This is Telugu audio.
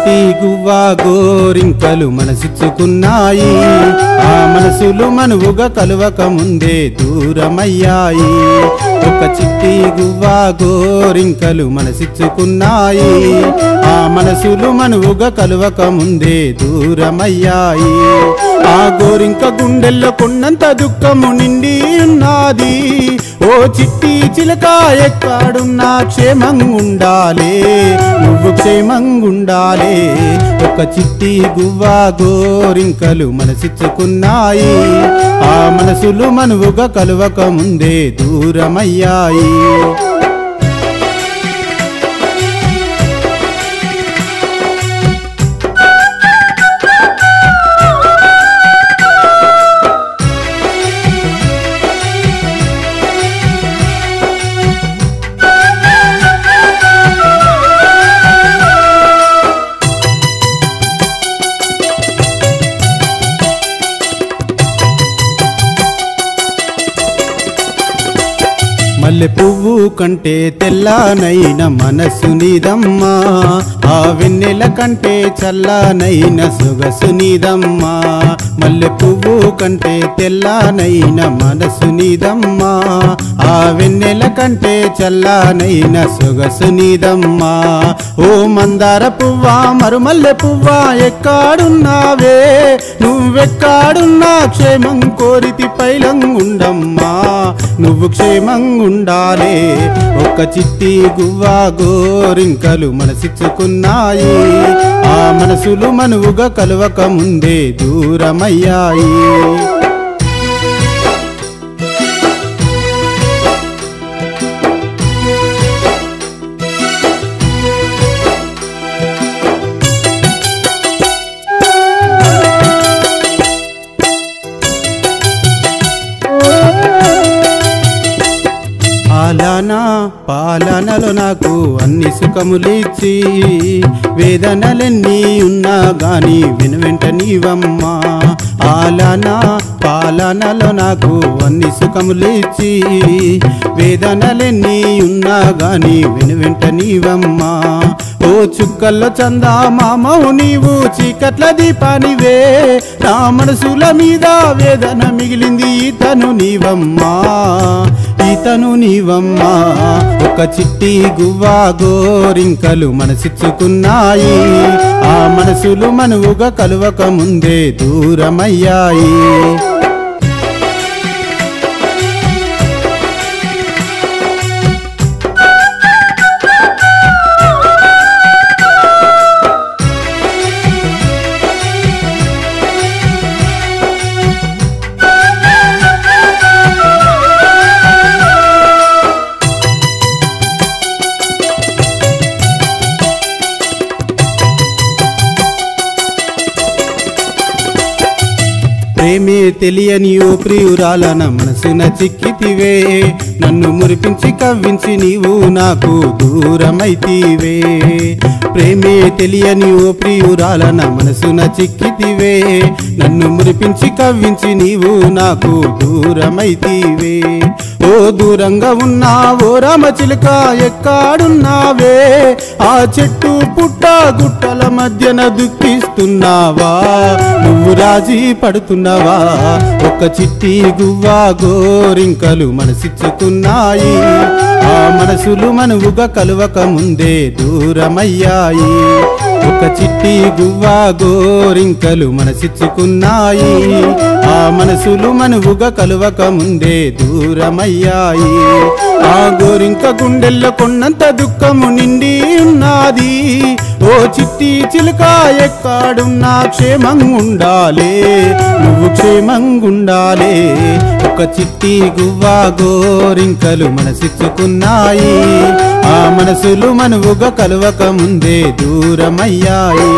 చిట్టి గువ్వా గోరింకలు మనసిచ్చుకున్నాయి ఆ మనసులు మనువుగా కలువక ముందే దూరమయ్యాయి ఒక చిట్టి గువ్వా గోరింకలు మనసిచ్చుకున్నాయి ఆ మనసులు మనువుగా కలువక ముందే దూరమయ్యాయి ఆ గోరింక గుండెల్లో కొన్నంత దుఃఖము నిండి ఉన్నది ఓ చిట్టి చిలక ఎక్కడున్నా క్షేమంగుండాలే నువ్వు క్షేమంగుండాలే ఒక చిట్టి గువ్వా గోరింకలు మనసిచ్చుకున్నాయి ఆ మనసులు మనువుగా కలువక ముందే దూరమయ్యాయి మల్లె పువ్వు కంటే తెల్లనైన మనసు నీదమ్మా ఆ వెన్నెల కంటే చల్లనైన సొగసు నీదమ్మా మల్లె పువ్వు కంటే తెల్లనైన మనసు నీదమ్మా ఆ వెన్నెల కంటే చల్లనైన సొగసు నీదమ్మా ఓ మందార పువ్వా మరుమల్లె పువ్వా ఎక్కడున్నావే నువ్వెక్కడున్నా క్షేమం కోరితి పైలంగుండమ్మా నువ్వు క్షేమంగుండాలే ఒక్క చిట్టి గువ్వా గోరింకలు మనసిచ్చుకున్నాయి ఆ మనసులు మనువుగా కలువక ముందే దూరమయ్యాయి పాలనలో నాకు అన్ని సుఖములిచ్చి వేదనలెన్ని ఉన్నా గాని వెనువెంట నీవమ్మా పాలనలో నాకు అన్ని సుఖములిచ్చి వేదనలెన్ని ఉన్నా గాని వెనువెంట నీవమ్మా ఓ చుక్కల్లో చందా మామవు నీవు చీకట్ల దీపానివే నా మనసుల మీద వేదన మిగిలింది ఈతను నీవమ్మా ఒక చిట్టి గువ్వా గోరింకలు మనసిచ్చుకున్నాయి ఆ మనసులు మనువుగా కలువక ముందే దూరమయ్యాయి ప్రేమే తెలియని ఓ ప్రియురాలన మనసున చిక్కితివే నన్ను మురిపించి కవ్వించి నీవు నాకు దూరమైతివే ప్రేమే తెలియని ఓ ప్రియురాలన మనసున చిక్కితివే నన్ను మురిపించి కవ్వించి నీవు నాకు దూరమైతివే ఓ దూరంగా ఉన్నా ఓ రామచిలుక ఎక్కడున్నావే ఆ చెట్టు పుట్ట గుట్టల మధ్యన దుఃఖిస్తున్నావా నువ్వు రాజీ పడుతున్నావా ఒక చిట్టి గువ్వా గోరింకలు మనసిచ్చుకున్నాయి ఆ మనసులు మనువుగా కలువక ముందే దూరమయ్యాయి ఒక చిట్టి గువ్వా గోరింకలు మనసిచ్చుకున్నాయి ఆ మనసులు మనువుగా కలువక ముందే దూరమయ్యాయి ఆ గోరింక గుండెల్లో కొన్నంత దుఃఖము నిండి ఉన్నది ఓ చిట్టి చిలుక ఎక్కడున్నా క్షేమంగుండాలే నువ్వు క్షేమంగుండాలే ఒక చిట్టి గువ్వా గోరింకలు మనసిచ్చుకున్నాయి ఆ మనసులు మనువుగా కలువక ముందే దూరమయ్యాయి